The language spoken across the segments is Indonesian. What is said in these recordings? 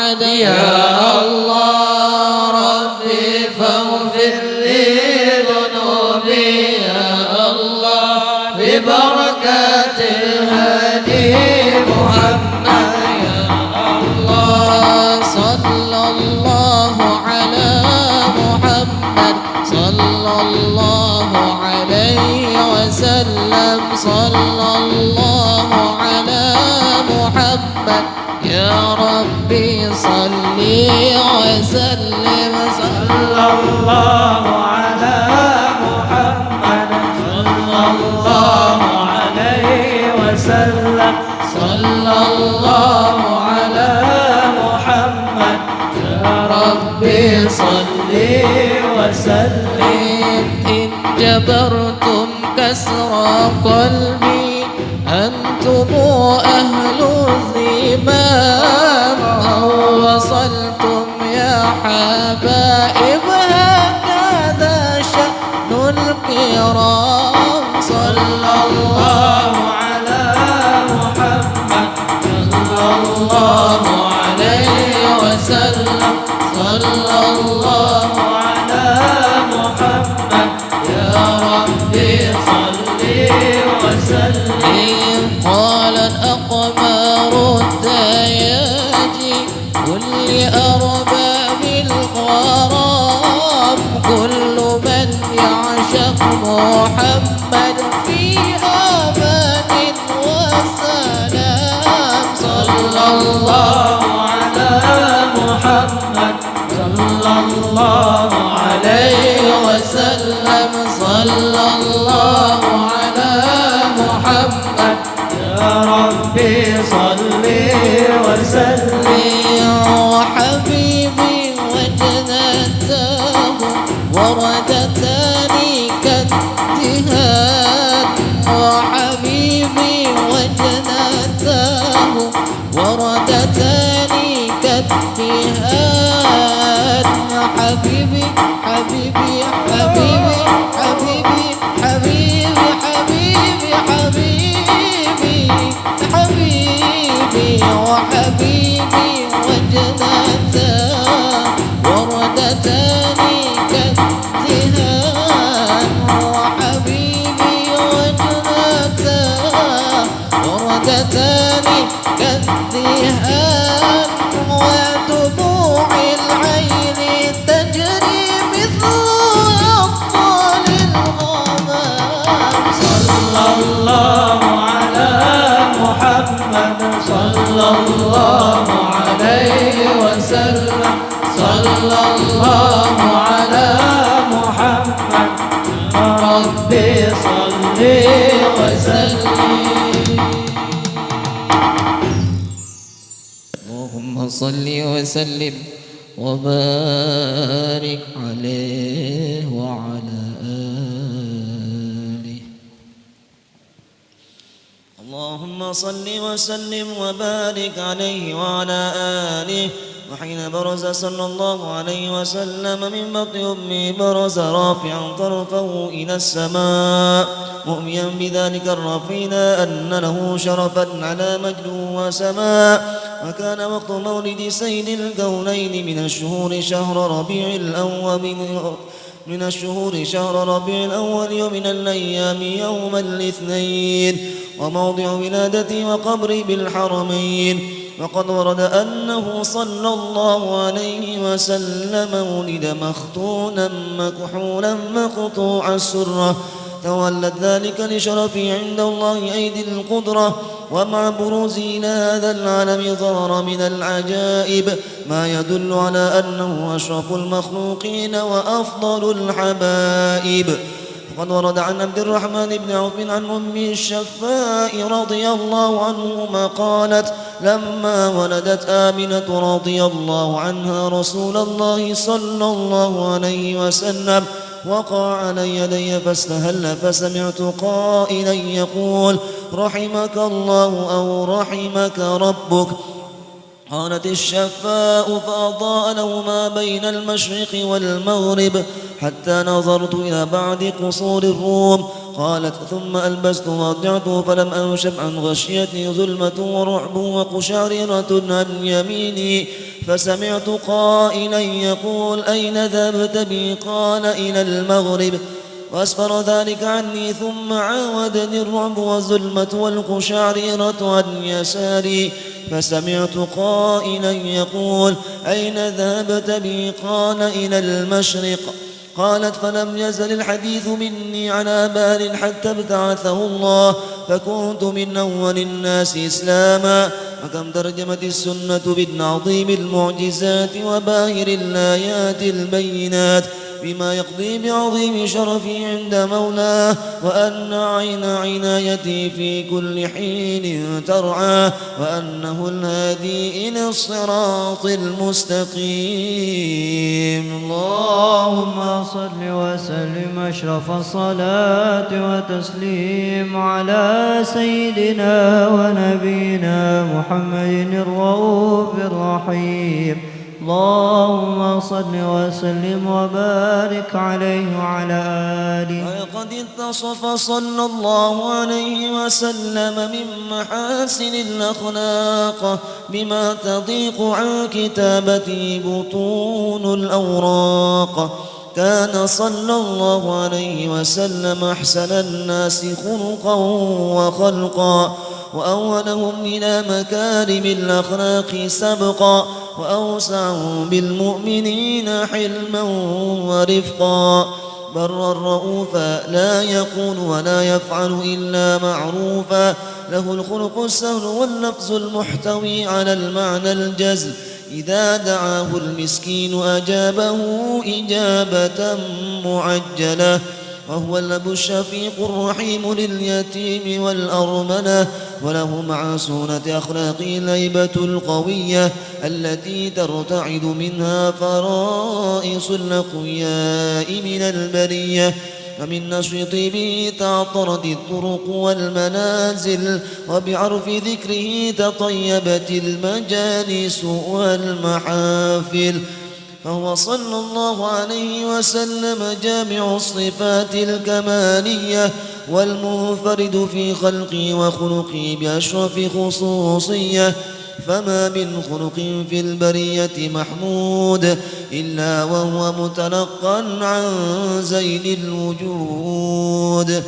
أحد يا الله ربي فاغفر لي ذنوبي يا الله ببركة الهادي محمد يا الله صلى الله على محمد صلى الله عليه وسلم صلى الله على محمد يا ربي صلي وسلم صلى الله على محمد صلى الله عليه وسلم صلى الله على محمد يا ربي صلي وسلم إن جبرتم كسر قلبي أنتم أهل الذمام أو وصلتم يا حبائب هكذا شأن الكرام صلى الله على محمد صلى الله عليه وسلم صلى الله على محمد يا ربي صلي وسلم قالت أقمار الدياجي كل أرباب الغرام كل من يعشق محمد في أمان وسلام صلى الله على محمد صلى الله عليه وسلم صلى الله على محمد يا ربي صلي وسلم وحبيبي وجنته وردتان كالدهان وحبيبي وجنته وردتان كالدهان حبيبي حبيبي حبيبي حبيبي حبيبي حبيبي حبيبي حبيبي وحبيبي وجنته وردتان كالدهان وحبيبي وجنته وردتان كالدهان ودموع العين تجري مثل أبطال الغمام صلى الله على محمد صلى الله عليه وسلم صلى الله على محمد يا ربي صلي وسلم اللهم صل وسلم وبارك عليه وعلى آله. اللهم صل وسلم وبارك عليه وعلى آله. وحين برز صلى الله عليه وسلم من بطن أمه برز رافعا طرفه إلى السماء مؤمنا بذلك الرفيع أن له شرفا على مجد وسماء. وكان وقت مولد سيد الكونين من الشهور شهر ربيع الأول ومن الأيام يوم الاثنين وموضع ولادته وقبره بالحرمين. وقد ورد أنه صلى الله عليه وسلم ولد مختونا مكحولا مقطوع السرة تولد ذلك لشرفه عند الله أيدي القدرة. ومع بروزه إلى هذا العالم ظهر من العجائب ما يدل على أنه أشرف المخلوقين وأفضل الحبائب. وقد ورد عن عبد الرحمن بن عوف عن أمه الشفاء رضي الله عنهما قالت لما ولدت آمنة رضي الله عنها رسول الله صلى الله عليه وسلم وقع على يدي فاستهل فسمعت قائلا يقول رحمك الله أو رحمك ربك. قالت الشفاء فأضاء له ما بين المشرق والمغرب حتى نظرت إلى بعض قصور الروم. قالت ثم ألبست وأضجعته فلم أنشب عن غشيتي ظلمة ورعب وقشعريرة عن يميني فسمعت قائلا يقول أين ذهبت بي؟ قال إلى المغرب، وأسفر ذلك عني ثم عاودني الرعب والظلمة والقشعريرة عن يساري فسمعت قائلا يقول أين ذهبت بي؟ قال إلى المشرق. قالت فلم يزل الحديث مني على بال حتى ابتعثه الله فكنت من أول الناس إسلاما. وكم ترجمت السنة بالعظيم المعجزات وباهر الآيات البينات بما يقضي بعظيم شرفي عند مولاه، وأن عين عنايتي في كل حين ترعاه، وأنه الهادي إلى الصراط المستقيم. اللهم صل وسلم أشرف الصلاة وتسليم على سيدنا ونبينا محمد الرؤوف الرحيم. اللهم صل وسلم وبارك عليه وعلى آله. وقد اتصف صلى الله عليه وسلم من محاسن الأخلاق بما تضيق عن كتابته بطون الأوراق. كان صلى الله عليه وسلم أحسن الناس خلقا وخلقا، وأولهم إلى مكارم الأخلاق سبقا، وأوسعهم بالمؤمنين حلما ورفقا. برا رؤوفا لا يقول ولا يفعل إلا معروفا، له الخلق السهل واللفظ المحتوي على المعنى الجزل. إذا دعاه المسكين أجابه إجابة معجلة، وهو الأب الشفيق الرحيم لليتيم والأرملة. وله مع سنة أخلاقه الهيبة القوية التي ترتعد منها فرائص الأقوياء من البرية. ومن نشط به تعطرت الطرق والمنازل، وبعرف ذكره تطيبت المجالس والمحافل. فهو صلى الله عليه وسلم جامع الصفات الكمالية والمنفرد في خلقه وخلقه بأشرف خصوصية. فما من خلق في البرية محمود إلا وهو متلقى عن زين الوجود.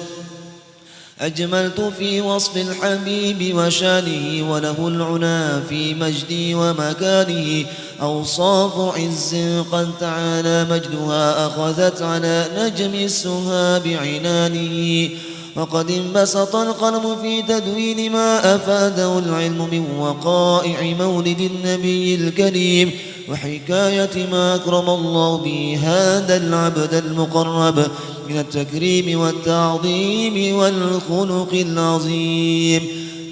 أجملت في وصف الحبيب وشانه، وله العلا في مجدي ومكانه. أوصاف عز قد تعالى مجدها أخذت على نجم السها بعنانه. وقد انبسط القلم في تدوين ما أفاده العلم من وقائع مولد النبي الكريم، وحكاية ما أكرم الله به هذا العبد المقرب من التكريم والتعظيم والخلق العظيم.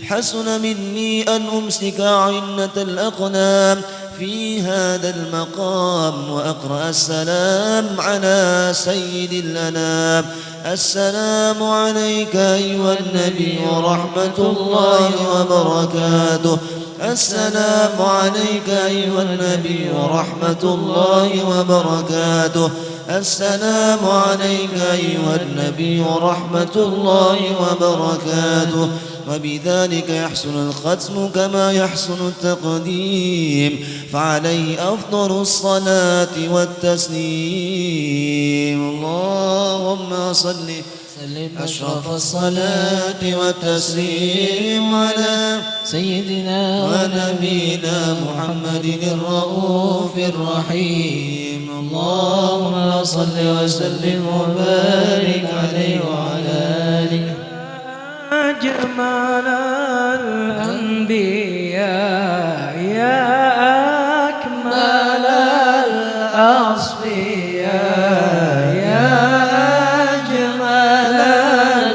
حسن مني أن أمسك عنة الأقلام في هذا المقام وأقرأ السلام على سيد الأنام. السلام عليك أيها النبي ورحمة الله وبركاته. السلام عليك أيها النبي ورحمة الله وبركاته. السلام عليك أيها النبي ورحمة الله وبركاته. وبذلك يحسن الختم كما يحسن التقديم، فعليه أفضل الصلاة والتسليم. اللهم صل أشرف الصلاة والتسليم على سيدنا ونبينا محمد الرؤوف الرحيم. اللهم صل وسلم وبارك عليه وعلى آله. أجمل الأنبياء يا أكمل الأصفياء يا أجمل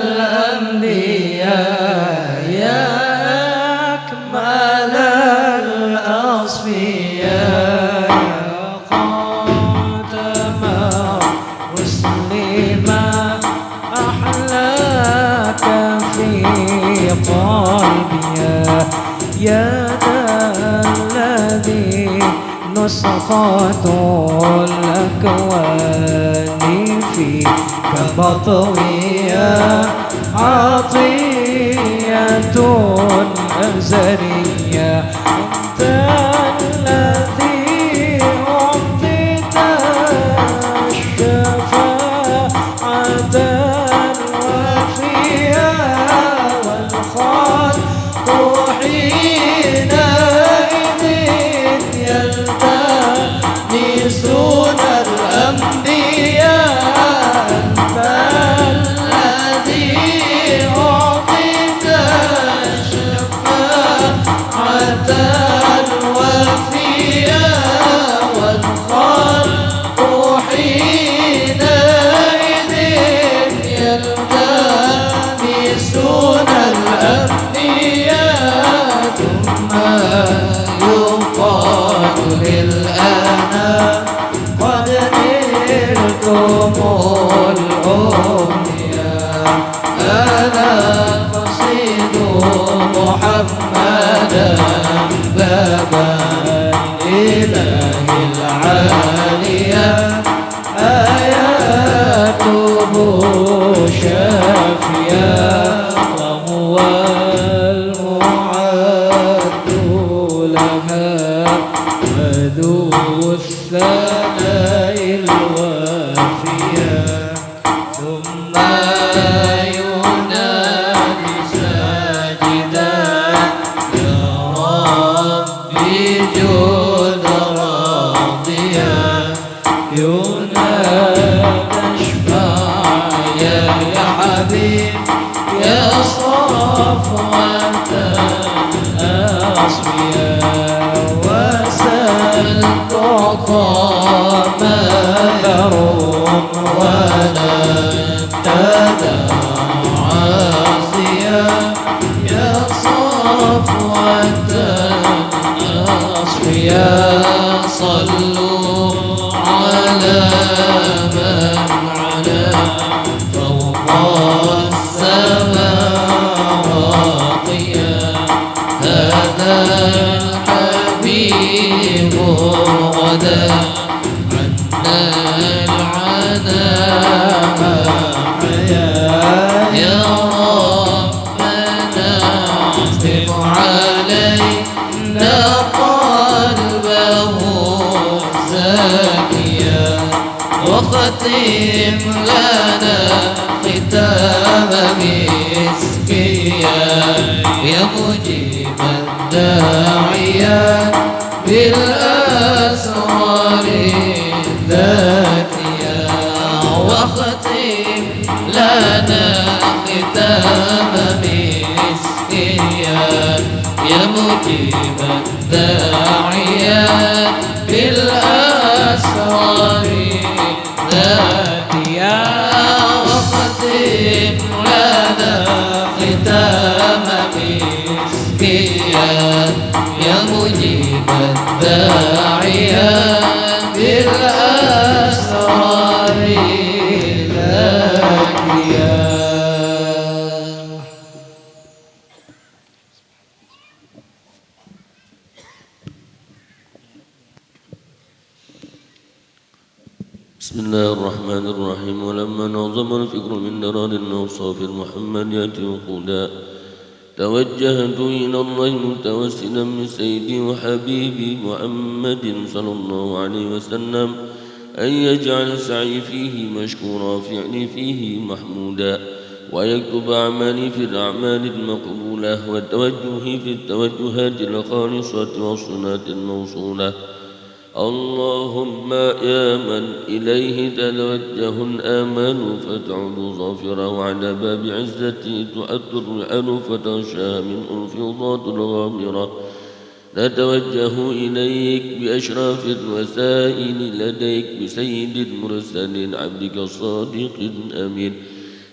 الأنبياء يا أكمل الأصفياء خاتم الرسل ما أحلاك في قلبي يا ذا الذي نسخة الأكوان فيك مطوية عطية أزلية أنت الذي أعطيت الشفاعة الوافية والخلق حينئذ يلتمسون الأنبياء أنت الذي أعطيت الشفاعة الوافية والخلق حينئذ يلتمسون الأنبياء ثم يقال للأنام قد نلتم الأمنياء أنا قصيد محمدا بابا الإله العالية آياته شافية وهو المعد لها وذو الثناء الوافية ثم ينادي ساجدا يا ربي جود راضيا ينادى اشفع يا حبيب يا صفوة الأصفياء وسل تعطى ما يروم ولا تدع عاصيا يا صفوة الأصفياء صلوا على من على فوق السماوات هذا الحبيب غدا عنا العناء يا ربنا اعطف علينا قلبه زاكيا وختم لنا ختام مسكيا يا مجيب الداعيات بالأسرار الذاتية واختم لنا ختام مسكيا يا مجيب الداعيات بالأسرار الذاتية واختم لنا ختام مسكيا يا مجيب الداعيات بالأسرار الذاتية. بسم الله الرحمن الرحيم ولما نظم الفكر من درار الأوصاف المحمدية وقودا توجهت إلى الله متوسلا من سيدي وحبيبي محمد صلى الله عليه وسلم أن يجعل سعي فيه مشكورا فعلي فيه محمودا ويكتب أعمالي في الأعمال المقبولة وتوجهي في التوجهات الخالصة والصلاة الموصولة. اللهم يا من إليه تتوجه الآمال فتعود ظافرة وعلى باب عزته تؤد الرحال فتغشاها منه الفيضات الغامرة نتوجه إليك بأشراف الوسائل لديك بسيد المرسلين عبدك الصادق الأمين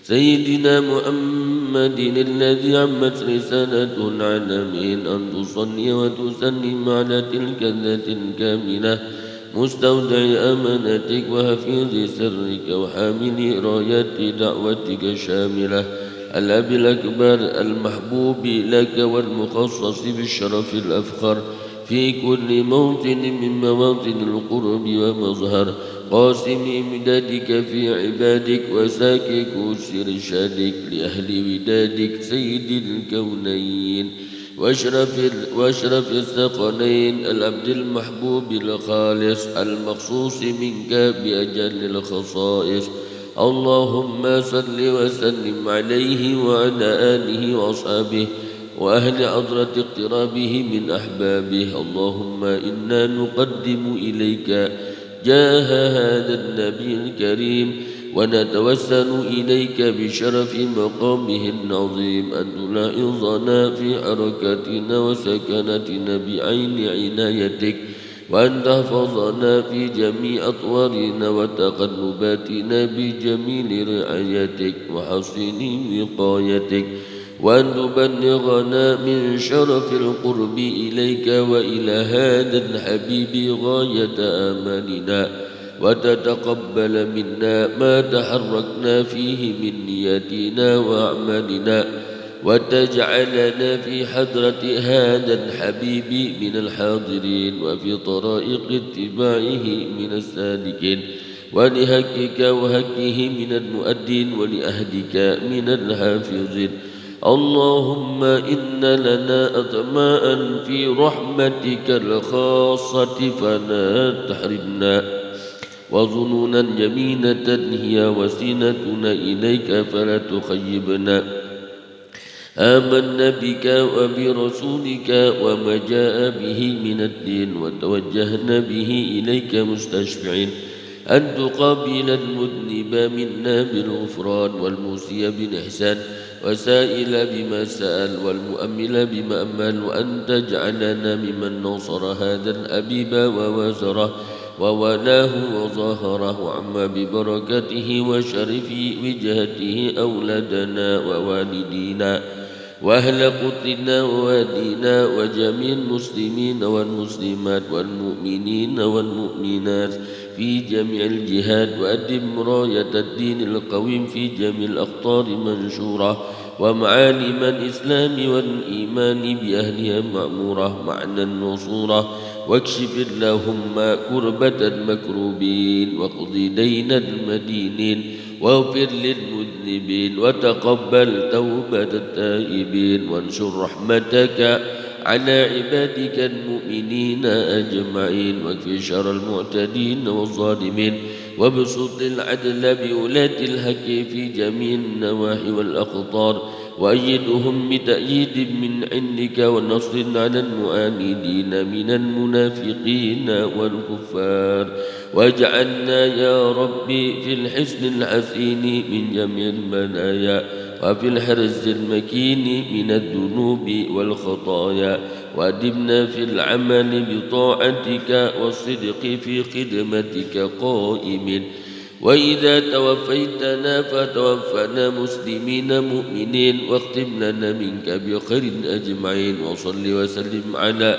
سيدنا محمد الذي عمت رسالته العالمين أن تصلي وتسلم على تلك الذات الكاملة مستودع أمانتك وحفيظ سرك وحامل رايات دعوتك الشاملة الأب الأكبر المحبوب لك والمخصص بالشرف الأفخر في كل موطن من مواطن القرب ومظهر قاسم إمدادك في عبادك وساكك إرشادك لأهل ودادك سيد الكونين واشرف الثقلين العبد المحبوب الخالص المخصوص منك بأجل الخصائص. اللهم صل وسلم عليه وعلى آله وأصحابه وأهل حضرة اقترابه من أحبابه. اللهم إنا نقدم إليك جاه هذا النبي الكريم ونتوسل إليك بشرف مقامه العظيم أن تلاحظنا في حركاتنا وسكناتنا بعين عنايتك، وأن تحفظنا في جميع أطوارنا وتقلباتنا بجميل رعايتك وحسن وقايتك، وأن تبلغنا من شرف القرب إليك وإلى هذا الحبيب غاية آمالنا، وتتقبل منا ما تحركنا فيه من نياتنا وأعمالنا، وتجعلنا في حضرة هذا الحبيب من الحاضرين وفي طرائق اتباعه من السالكين، ولهكك وهكه من المؤدين ولأهدك من الحافظين. اللهم إن لنا أطماء في رحمتك الخاصة فلا تحرمنا، وظنونا جميلة هي وسيلتنا إليك فلا تخيبنا. آمنا بك وبرسولك وما جاء به من الدين، وتوجهنا به إليك مستشفعين أن تقابل المذنب منا بالغفران، والموسي بالإحسان، وسائل بما سأل، والمؤمل بما أمل، وأن تجعلنا ممن نصر هذا الأبيب ووازره وولاه وظاهره وعم ببركته وشرف وجهته أولادنا ووالدينا وأهل قطرنا ووادينا وجميع المسلمين والمسلمات والمؤمنين والمؤمنات في جميع الجهات، وأدم راية الدين القويم في جميع الأقطار منشورة، ومعالم الإسلام والإيمان بأهلها مأمورة معنى النصورة، واكشف اللهم كربة المكروبين، واقض دين المدينين، واغفر للمذنبين، وتقبل توبة التائبين، وانشر رحمتك على عبادك المؤمنين أجمعين، واكفي شر المعتدين والظالمين، وابسط العدل بولاة الحق في جميع النواحي والأقطار، وأيدهم بتأييد من عندك ونصر على المعاندين من المنافقين والكفار، واجعلنا يا ربي في الحسن الحسين من جميع البلايا، وفي الحرز المكين من الذنوب والخطايا، وأدمنا في العمل بطاعتك والصدق في خدمتك قائمين. وإذا توفيتنا فتوفنا مسلمين مؤمنين، واختم لنا منك بخير أجمعين. وصل وسلم على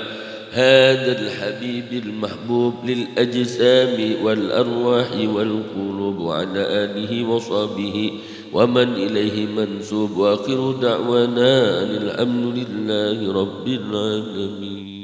هذا الحبيب المحبوب للأجسام والأرواح والقلوب، وعلى آله وصحبه ومن إليه منسوب، وآخر دعوانا أن الحمد لله رب العالمين.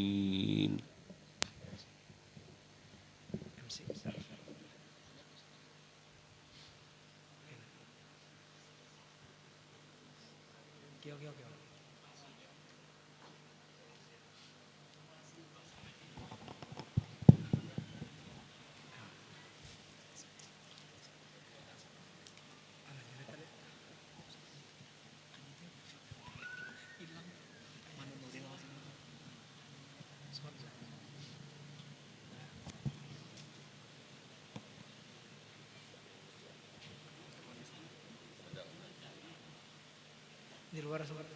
Di luar sempat.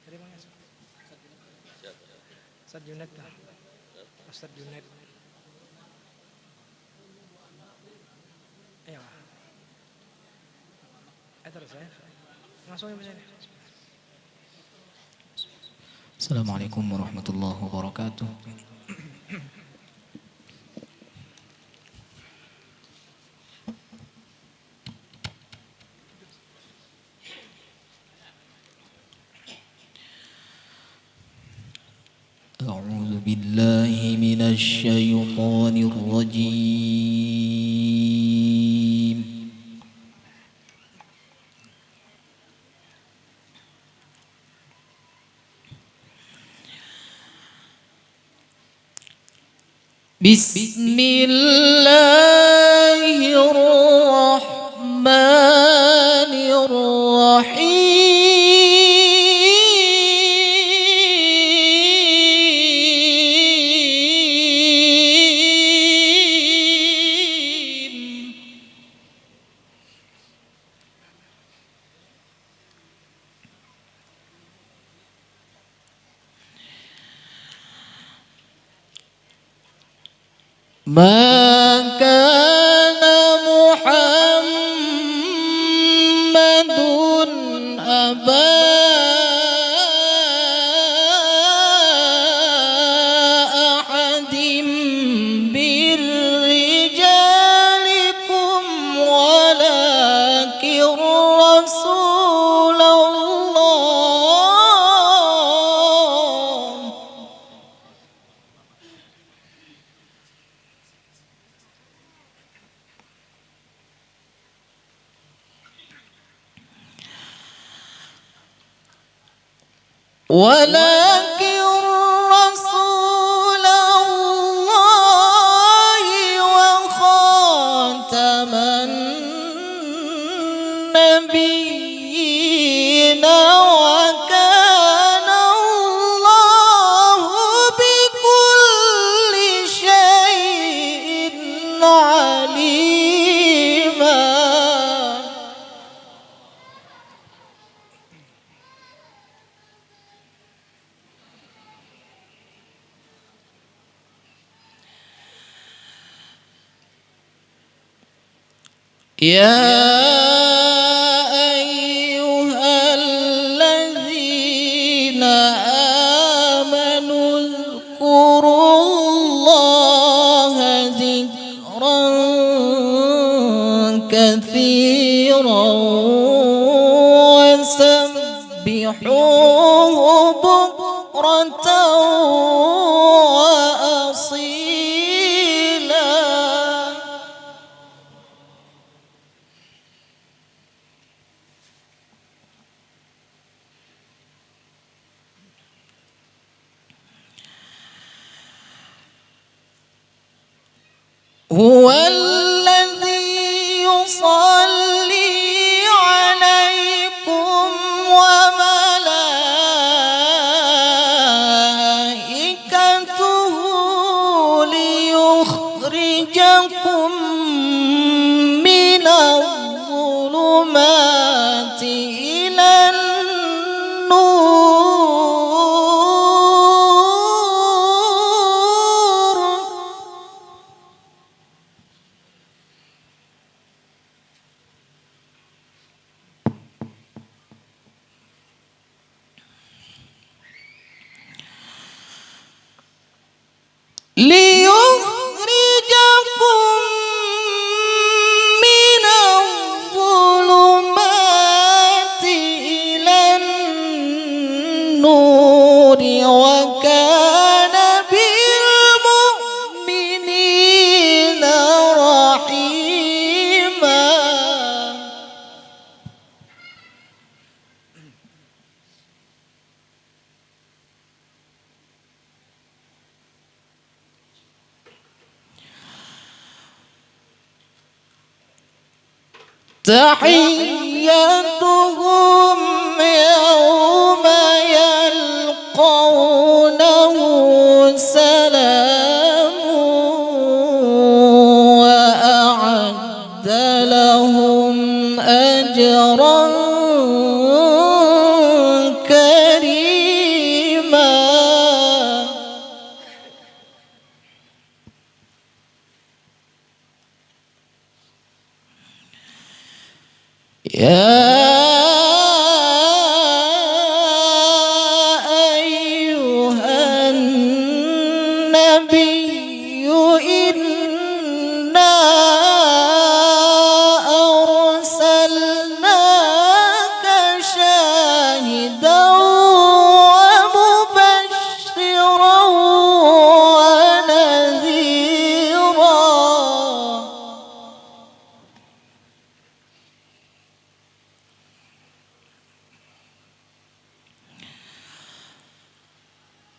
Tadi mana? Ustaz Junaid lah. Ustaz Junaid. Ayo. Terus ya. Langsung ya. Assalamualaikum warahmatullahi wabarakatuh. أعوذ بالله من الشيطان الرجيم. بسم الله الرحمن الرحيم. ما كان محمد أبا أحد من رجالكم ولكن رسول الله. ولكن رسول الله وخاتم النبيين وكان الله بكل شيء عليما. يا أيها الذين آمنوا اذكروا الله ذكرا كثيرا وسبحوه بكرة وأصيلا. هو الذي يصلي عليكم وملائكته ليخرجكم من الظلمات إلى النور. ليخرجكم من الظلمات إلى النور وكان بالمؤمنين رحيما. تحيتهم يوم يلقونه سلام وأعد لهم أجرا كريما. يا أيها النبي إنا أرسلناك شاهدا ومبشرا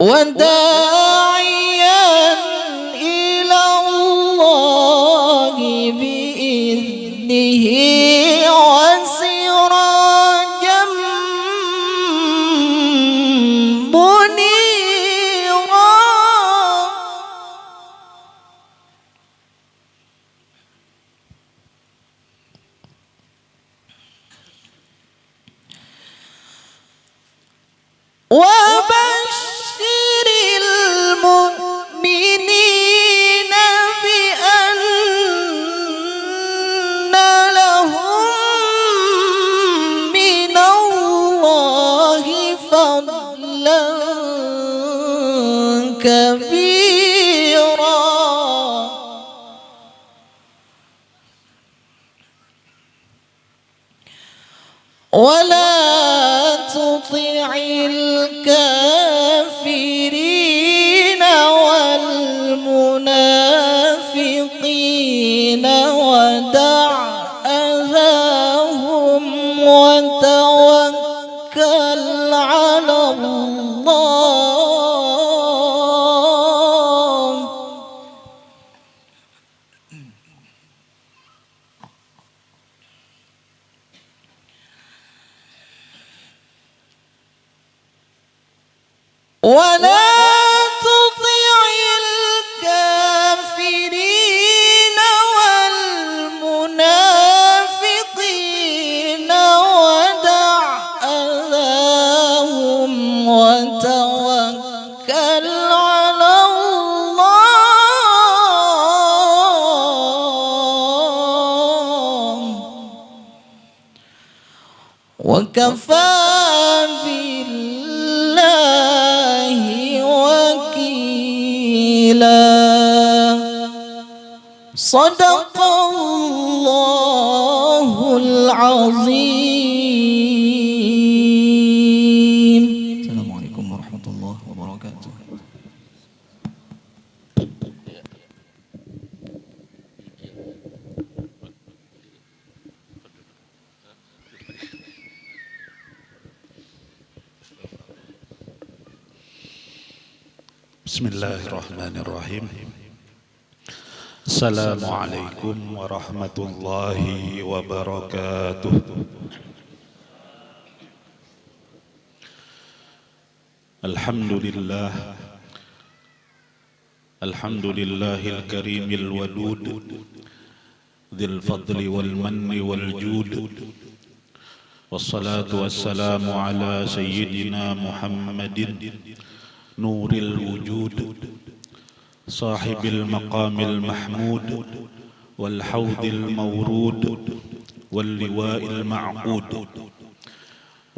وداعيا إلى الله بإذنه وسراجا منيرا وبشر المؤمنين بأن لهم من الله فضلا كبيرا ولا تطع الكافرين والمنافقين ودع أذاهم وتوكل على الله ولا تطع الكافرين والمنافقين ودع أذاهم وتوكل على الله وكفى بالله وكيلا صدق الله العظيم. السلام عليكم ورحمة الله وبركاته. Bismillahirrahmanirrahim. Assalamualaikum warahmatullahi wabarakatuh. Alhamdulillah, alhamdulillahil karimil wadud, dzil fadli wal manni wal jud. Wassalatu wassalamu ala sayyidina Muhammadin نور الوجود صاحب المقام المحمود والحوض المورود واللواء المعقود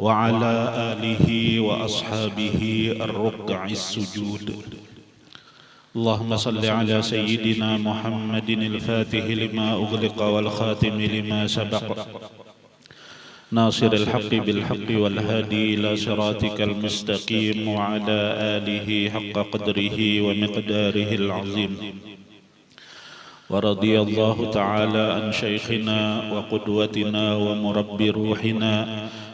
وعلى آله وأصحابه الركع السجود. اللهم صل على سيدنا محمد الفاتح لما أغلق والخاتم لما سبق ناصر الحق بالحق والهادي إلى صراطك المستقيم وعلى آله حق قدره ومقداره العظيم. ورضي الله تعالى عن شيخنا وقدوتنا ومربي روحنا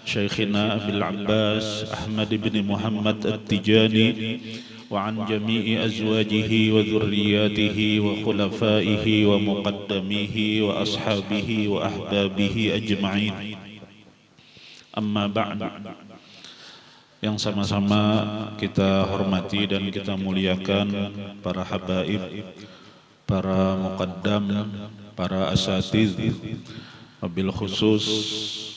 شيخنا أبي العباس أحمد بن محمد التجاني وعن جميع أزواجه وذرياته وخلفائه ومقدميه وأصحابه وأحبابه أجمعين. Amma ba'd, yang sama-sama kita hormati dan kita muliakan para habaib, para muqaddam, para asatiz, wabil khusus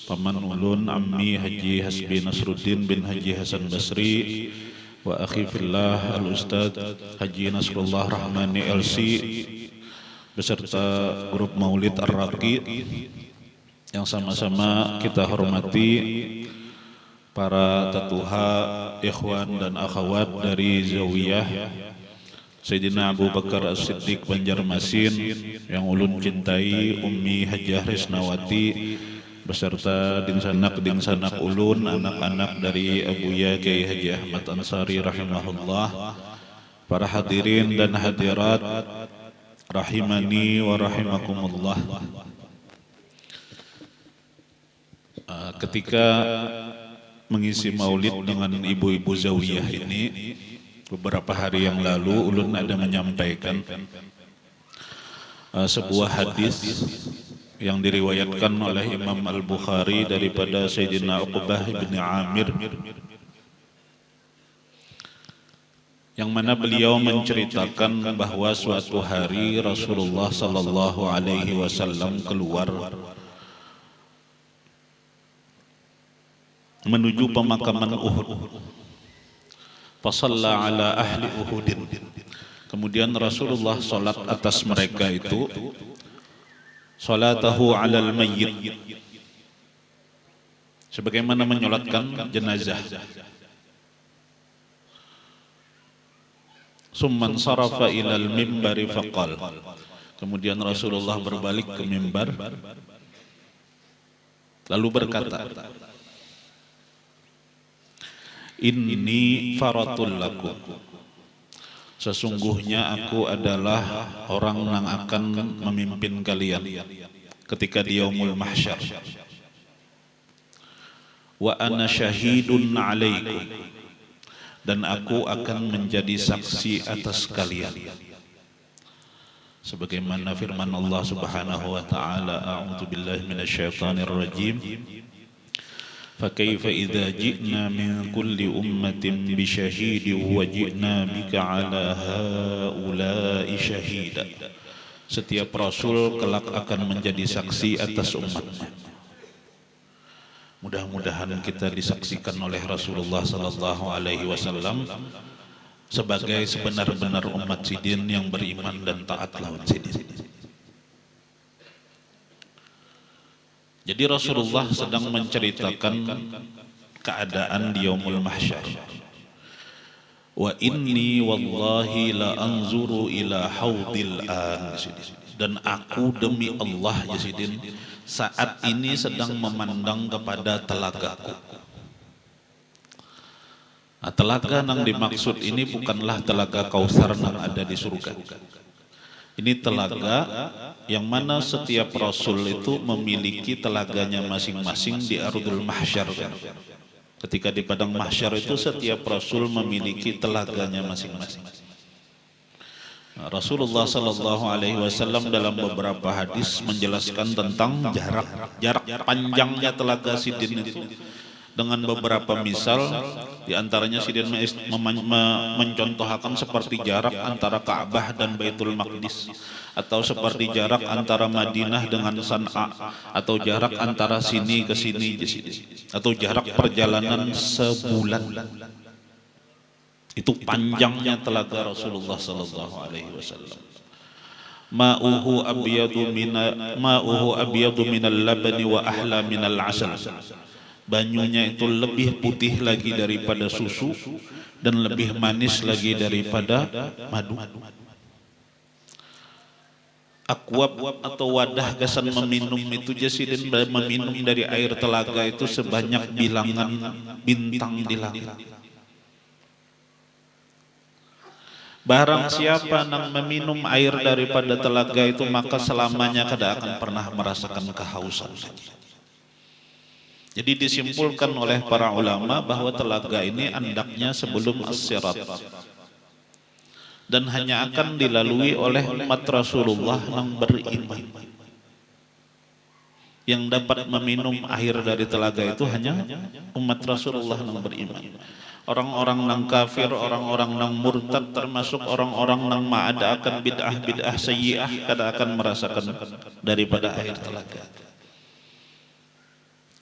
Paman Ulun Ammi Haji Hasbi Nasruddin bin Haji Hasan Basri wa akhi fillah al-Ustad Haji Nasrullah Rahmani LC beserta grup Maulid Ar-Raqi, yang sama-sama kita hormati para tatuha, ikhwan dan akhwat dari Zawiyah Sayyidina Abu Bakar As-Siddiq Banjarmasin yang ulun cintai, Ummi Hajah Risnawati beserta dingsanak ulun, anak-anak dari Abuya Kiai Haji Ahmad Ansari rahimahullah, para hadirin dan hadirat rahimani wa rahimakumullah. Ketika mengisi maulid dengan ibu-ibu zawiyah ini, Beberapa hari yang lalu ulun ada menyampaikan sebuah hadis yang diriwayatkan oleh Imam Al-Bukhari daripada Sayyidina Uqbah bin Amir, yang mana beliau menceritakan bahwa suatu hari Rasulullah sallallahu alaihi wasallam keluar menuju pemakaman Uhud. Fasalla ala ahli Uhudin. Kemudian Rasulullah salat atas mereka itu, salatahu alal mayyit, sebagaimana menyolatkan jenazah. Summan sarafa ilal mimbari faqal. Kemudian Rasulullah berbalik ke mimbar lalu berkata, Inni faratul lakum, sesungguhnya aku adalah orang yang akan memimpin kalian ketika di yaumul mahsyar. Wa ana syahidun alaikum, dan aku akan menjadi saksi atas kalian. Sebagaimana firman Allah Subhanahu wa taala, a'udzu billahi minasyaitonir rajim. فكيف إذا جئنا من كل أمة بشهيد وجئنا بك على هؤلاء شهيدا. Setiap rasul kelak akan menjadi saksi atas umatnya. Mudah-mudahan kita disaksikan oleh Rasulullah sallallahu alaihi wasallam sebagai sebenar-benar umat sidin yang beriman dan taat lawan sidin. Jadi Rasulullah sedang menceritakan keadaan di yaumul mahsyar. Wa inni wallahi la anzuru ila haudil an. Dan aku demi Allah ya sidin, saat ini sedang memandang kepada telagaku. Nah, telaga yang dimaksud ini bukanlah telaga Kautsar yang ada di surga. Ini telaga yang mana setiap rasul itu memiliki telaganya masing-masing di ardul mahsyar. Ketika di padang mahsyar itu setiap rasul memiliki telaganya masing-masing. Rasulullah sallallahu alaihi wasallam dalam beberapa hadis menjelaskan tentang jarak panjangnya telaga sidin itu dengan beberapa misal, di antaranya sidin mencontohkan seperti jarak antara Ka'bah dan Baitul Maqdis, atau seperti jarak antara Madinah dengan San'a, atau jarak antara sini ke sini, atau jarak perjalanan sebulan. Itu panjangnya telaga Rasulullah sallallahu alaihi wasallam. Ma'uhu abyadu minal labani wa ahla minal asal. Banyunya itu lebih putih lagi daripada susu dan lebih manis lagi daripada madu. Akwab atau wadah gasan meminum itu jasidin meminum dari air telaga itu sebanyak bilangan bintang di langit. Barang siapa yang meminum air daripada telaga itu, maka selamanya tidak akan pernah merasakan kehausan. Jadi disimpulkan oleh para ulama bahwa telaga ini andaknya sebelum as-sirat dan hanya akan dilalui oleh umat Rasulullah yang beriman. Yang dapat meminum air dari telaga itu hanya umat Rasulullah yang beriman. Orang-orang yang kafir, orang-orang yang murtad, termasuk orang-orang yang ma'ada akan bid'ah sayyi'ah, kada akan merasakan daripada air telaga.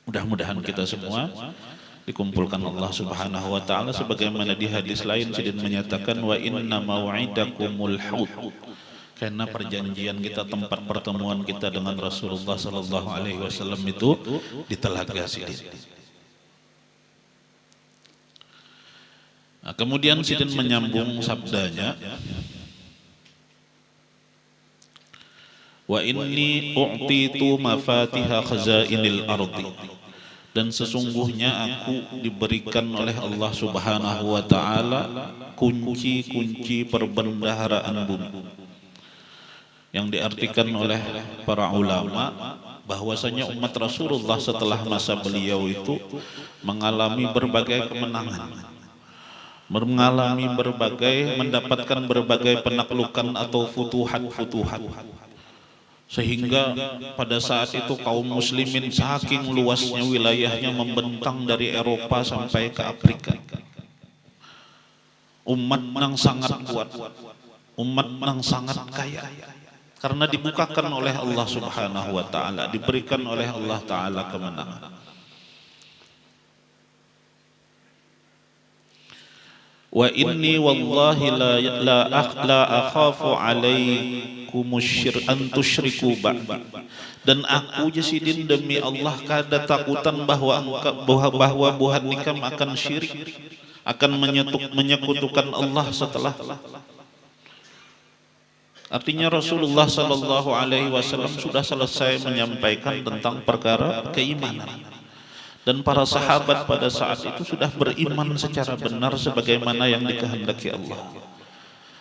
Mudah-mudahan kita semua dikumpulkan Allah Subhanahu wa taala sebagaimana di hadis lain sidin menyatakan wa inna mau'idakumul haud. Karena perjanjian kita, tempat pertemuan kita dengan Rasulullah sallallahu alaihi wasallam itu di telaga sidin. Nah, kemudian sidin menyambung sabdanya, wa inni u'titu mafatiha khazainil ardi, dan sesungguhnya aku diberikan oleh Allah Subhanahu wa taala kunci-kunci perbendaharaan bumi. Yang diartikan oleh para ulama bahwasanya umat Rasulullah setelah masa beliau itu mengalami berbagai kemenangan. mendapatkan berbagai penaklukan atau futuhat. Sehingga pada saat itu kaum muslimin saking luasnya wilayahnya membentang dari Eropa sampai ke Afrika. Umat yang sangat kuat, umat yang sangat kaya. Karena dibukakan oleh Allah Subhanahu wa taala, diberikan oleh Allah taala kemenangan. Wa inni wallahi la akhafu alaikum an tusyriku ba'di. Dan aku Jasidin demi Allah kada takutan bahwa buhan nikam akan syirik, akan menyekutukan Allah setelah. Artinya Rasulullah sallallahu alaihi wasallam sudah selesai menyampaikan tentang perkara keimanan. Dan para sahabat pada saat itu sudah beriman secara benar sebagaimana yang dikehendaki Allah.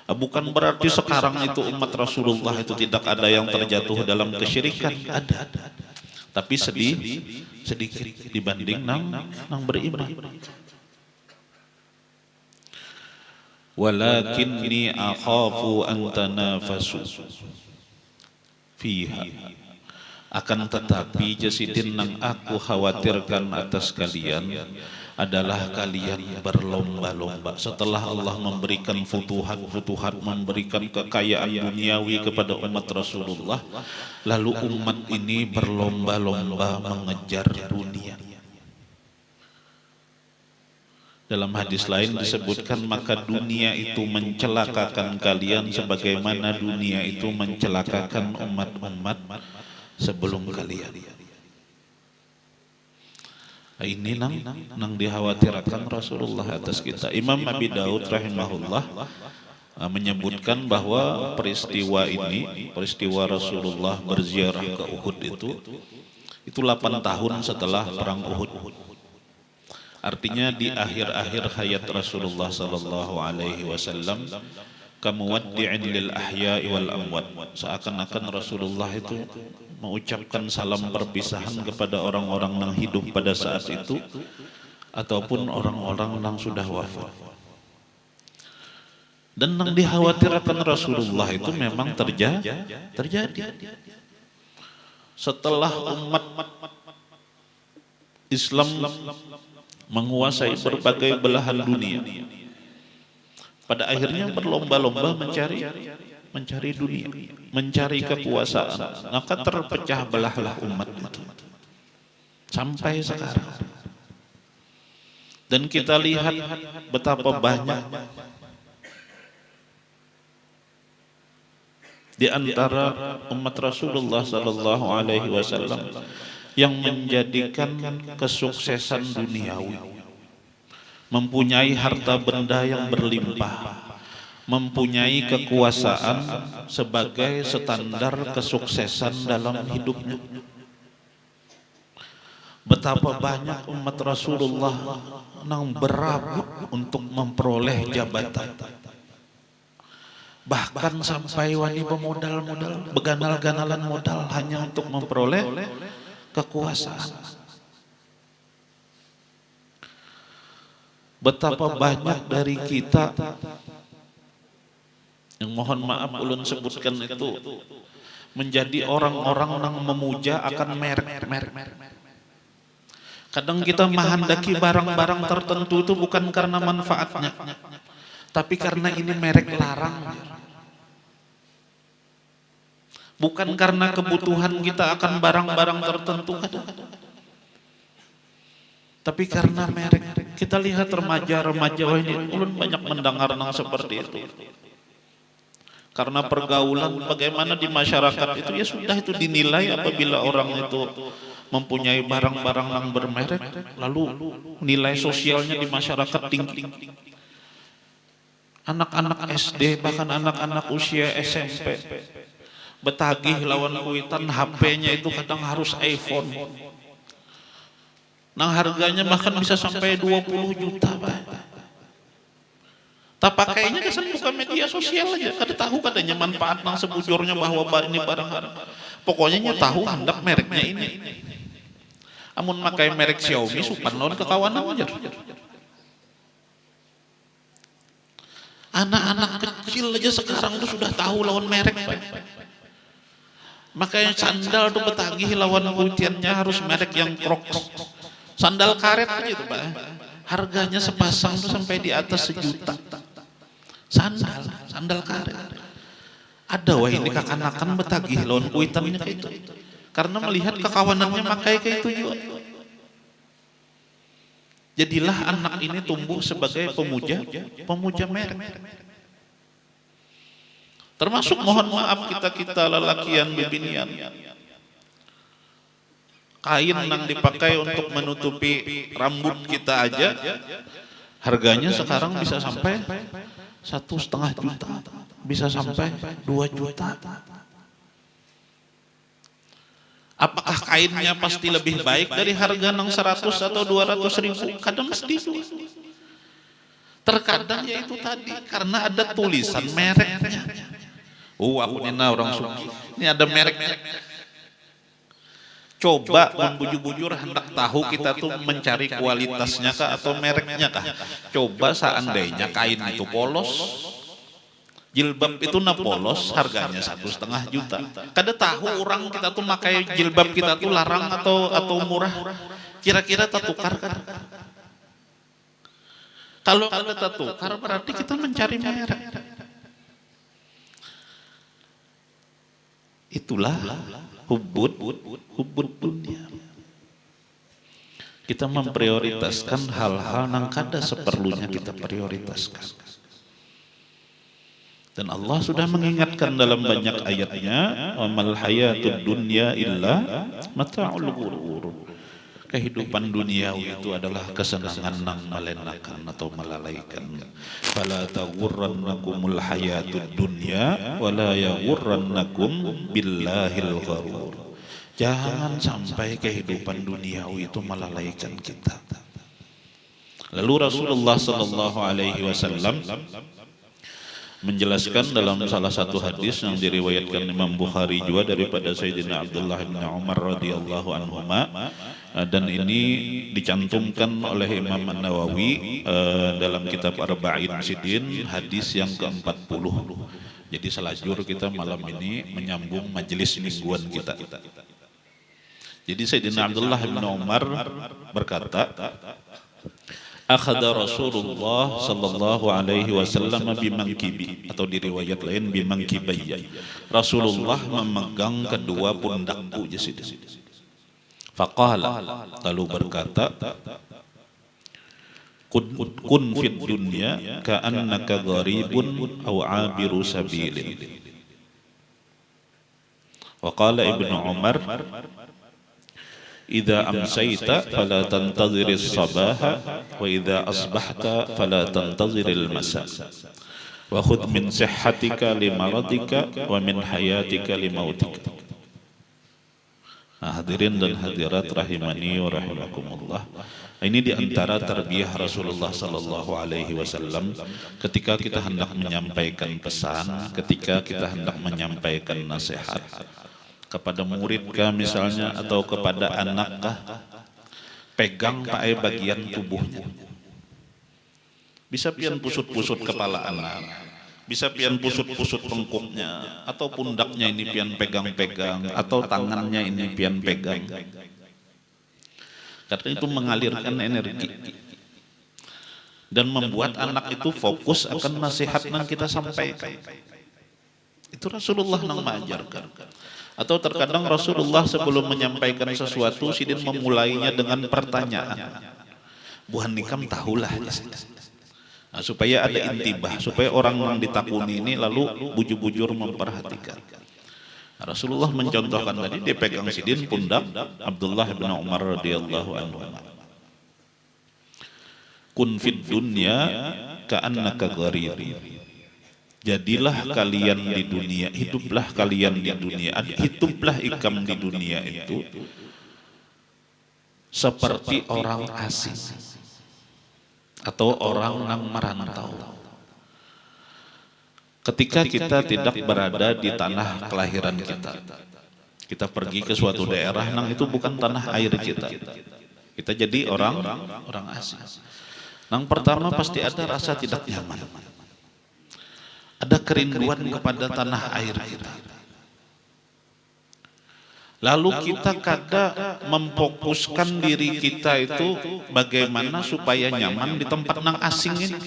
Bukan berarti sekarang itu umat Rasulullah itu tidak ada yang terjatuh dalam kesyirikan, ada. Tapi sedikit dibanding nang beriman. Walakinni akhafu an tanafasu fiha. Akan tetapi Jasidin yang aku khawatirkan atas kalian adalah kalian berlomba-lomba setelah Allah memberikan futuhat, memberikan kekayaan duniawi kepada umat Rasulullah, lalu umat ini berlomba-lomba mengejar dunia. Dalam hadis lain disebutkan, maka dunia itu mencelakakan kalian sebagaimana dunia itu mencelakakan umat-umat sebelum kalian. Ini nang dikhawatirkan Rasulullah atas kita. Imam Abi Daud rahimahullah menyebutkan bahwa peristiwa Rasulullah berziarah ke Uhud itu 8 tahun setelah perang Uhud. Artinya di akhir-akhir hayat Rasulullah sallallahu alaihi wasallam, kamuwaddi'in lil ahya'i wal amwat. Seakan-akan Rasulullah itu mengucapkan salam perpisahan kepada orang-orang yang hidup pada saat itu ataupun orang-orang yang sudah wafat. Dan yang dikhawatirkan Rasulullah itu memang terjadi. Setelah umat Islam menguasai berbagai belahan dunia, pada akhirnya berlomba-lomba mencari dunia, mencari kekuasaan, maka terpecah belahlah umat itu sampai sekarang. Dan kita lihat betapa banyak di antara umat Rasulullah sallallahu alaihi wasallam yang menjadikan kesuksesan duniawi, mempunyai harta benda yang berlimpah, mempunyai kekuasaan sebagai standar kesuksesan dalam hidupnya. Betapa banyak umat Rasulullah yang berabut untuk memperoleh jabatan. Bahkan sampai wani pemodal-modal, beganal-ganalan modal hanya untuk memperoleh kekuasaan. Betapa banyak dari kita yang mohon maaf ulun sebutkan itu menjadi orang-orang yang memuja akan merek. Kadang kita menghendaki barang-barang tertentu itu bukan karena manfaatnya, tapi karena ini merek larang. Bukan karena kebutuhan kita akan barang-barang tertentu, tapi karena merek. Kita lihat remaja-remaja ini, ulun banyak mendengar nang seperti itu. Karena pergaulan bagaimana di masyarakat itu, ya sudah itu dinilai apabila orang itu mempunyai barang-barang yang bermerek, lalu nilai sosialnya di masyarakat tinggi. Anak-anak SD, bahkan anak-anak usia SMP, betagih lawan kuitan HP-nya itu kadang harus iPhone. Nah harganya bahkan bisa sampai 20 juta, Pak. Tak pakainya kesan bukan media sosial aja, kada tahu katanya manfaat nang sebujurnya bahwa ini barang. Pokoknya nya tahu hendak mereknya ini. Amun makai merek Xiaomi supan lawan kekawanan aja. Anak-anak kecil aja sekarang tuh sudah tahu lawan merek, Pak. Makanya sandal tuh betagih lawan kuitiannya harus merek yang Crocs. Sandal karet aja tuh, Pak. Harganya sepasang tuh sampai di atas 1 juta. Sandal karet. Ada wah ini kakanakan betagih lawan kuitannya kayak itu. Karena melihat kekawanannya makai kayak itu juga. Jadilah anak ini tumbuh sebagai pemuja merek. Termasuk mohon maaf kita lelakian bibinian. Kain yang dipakai untuk menutupi rambut kita aja, harganya sekarang bisa sampai 1,5 juta, bisa sampai 2 juta. Apakah kainnya pasti lebih baik dari harga yang 100 atau 200 ribu? Kadang mesti itu. Terkadang ya itu tadi, karena ada tulisan mereknya. Aku nina orang suki. Ini ada mereknya. Coba membujur-bujur hendak tahu kita tuh mencari kualitasnya kah atau mereknya kah? Coba seandainya kain itu polos, jilbab itu polos, harganya 1,5 juta. Kada tahu orang kita tuh pakai jilbab kita tuh larang atau murah. Kira-kira tertukar kan? Kalau kada tertukar berarti kita mencari merek. Itulah hubbud dunia. Kita memprioritaskan hal-hal yang kada seperlunya kita prioritaskan. Dan Allah sudah mengingatkan dalam banyak ayatnya, "Wamal hayatud dunya illa mata'ul ghurur." Kehidupan duniawi itu adalah kesenangan yang melenakan atau melalaikan. Fala taghurrannakumul hayatud dunya wala yaghurrannakum billahil gharur. Jangan sampai kehidupan duniawi itu melalaikan kita. Lalu Rasulullah sallallahu alaihi wasallam menjelaskan dalam salah satu hadis yang diriwayatkan Imam Bukhari juga daripada Sayyidina Abdullah bin Umar radhiyallahu anhuma, dan ini dicantumkan oleh Imam An-Nawawi dalam kitab Arba'in Sidin hadis yang ke-40. Jadi selajur kita malam ini menyambung majelis mingguan kita. Jadi Sayyidina Abdullah bin Umar berkata, akhadha Rasulullah sallallahu alaihi wasallam bimangkibi, atau di riwayat lain bimangkibayya. Rasulullah memegang kedua pundakku jasid. Faqala, lalu berkata, kun fid dunya ka'annaka gharibun aw 'abiru sabilin. Wa qala Ibnu Umar, idza amsayta fala tantadhiris sabaha wa idza asbahta fala tantadhiril masa wa khudh min sihhatika limaradika wa min hayatika limautika. Nah, hadirin dan hadirat rahimani wa rahimakumullah. Ini di antara tarbiyah Rasulullah sallallahu alaihi wasallam ketika kita hendak menyampaikan pesan, ketika kita hendak menyampaikan nasihat kepada murid kah misalnya atau kepada anak kah, pegang pakai bagian tubuhnya. Bisa pian pusut-pusut kepala anak, bisa pian pusut-pusut tengkuknya, atau pundaknya ini pian pegang-pegang, atau tangannya ini pian pegang. Karena itu mengalirkan energi dan membuat anak itu fokus akan nasihat yang kita sampaikan. Itu Rasulullah yang mengajarkan. Atau terkadang Rasulullah sebelum menyampaikan sesuatu sidin memulainya dengan pertanyaan. Buhan nikam tahulah. Nah, supaya ada intibah, supaya orang yang ditakuni ini lalu bujur-bujur memperhatikan. Nah, Rasulullah mencontohkan tadi dia pegang sidin pundak Abdullah bin Umar radhiyallahu anhu. Kun fid dunya ka'annaka gharib. Jadilah kalian di dunia, hiduplah kalian di dunia, hiduplah ikam di dunia itu seperti orang asing atau orang yang merantau. Ketika kita tidak berada di tanah kelahiran kita, kita pergi ke suatu daerah yang itu bukan tanah air kita, kita jadi orang asing. Yang pertama pasti ada rasa tidak nyaman. ada kerinduan kepada tanah air kita. Lalu kita kadang memfokuskan diri kita itu bagaimana supaya nyaman di tempat nang asing ini.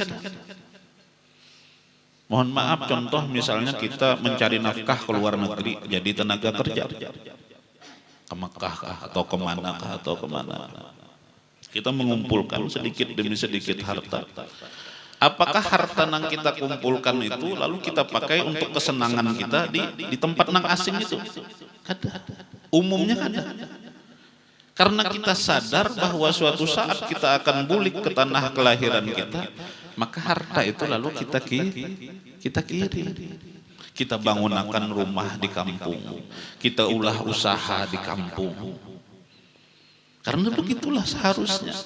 Mohon maaf, contoh misalnya kita mencari nafkah ke luar negeri, jadi tenaga kerja ke Mekah atau kemana atau kemana. Kita mengumpulkan sedikit demi sedikit harta. Apakah harta yang kita kumpulkan itu lalu kita pakai untuk kesenangan kita di tempat nang asing itu? Umumnya kada. Karena kita sadar bahwa suatu saat kita akan balik ke tanah kelahiran kita, maka harta itu lalu kita kiri. Kita bangunakan rumah di kampung, kita ulah usaha di kampung. Karena begitulah seharusnya.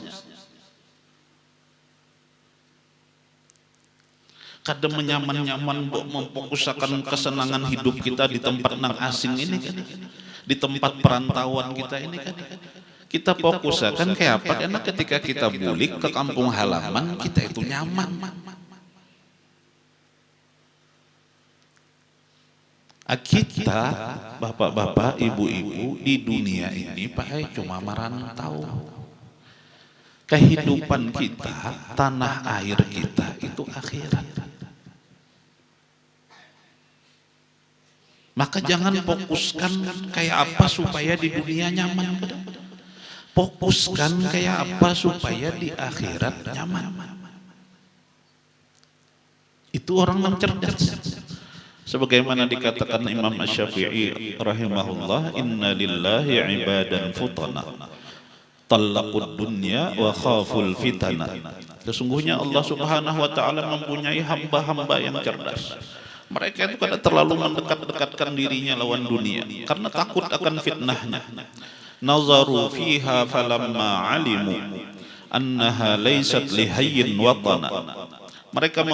Kadang menyaman-nyaman memfokuskan kesenangan hidup kita di tempat nang asing ini kan, di tempat perantauan kita ini kan. Kita fokuskan kayak apa? Karena ketika kita balik ke kampung halaman kita itu nyaman. Kita bapak-bapak, ibu-ibu di dunia ini pakai cuma merantau. Kehidupan kita, tanah air kita itu akhirat. Maka jangan fokuskan kayak apa supaya di dunia nyaman. Fokuskan kayak apa supaya di akhirat nyaman. Itu orang yang cerdas. Sebagaimana dikatakan Imam Asy-Syafi'i rahimahullah, inna lillahi ibadan futana talaqud dunya wa khaful fitana. Sesungguhnya Allah Subhanahu wa taala mempunyai hamba-hamba yang cerdas. Mereka itu kada terlalu mendekat-dekatkan dirinya lawan dunia karena takut akan fitnahnya. Nazaru fiha falamma alimu annaha laysat lihayyin watana. Mereka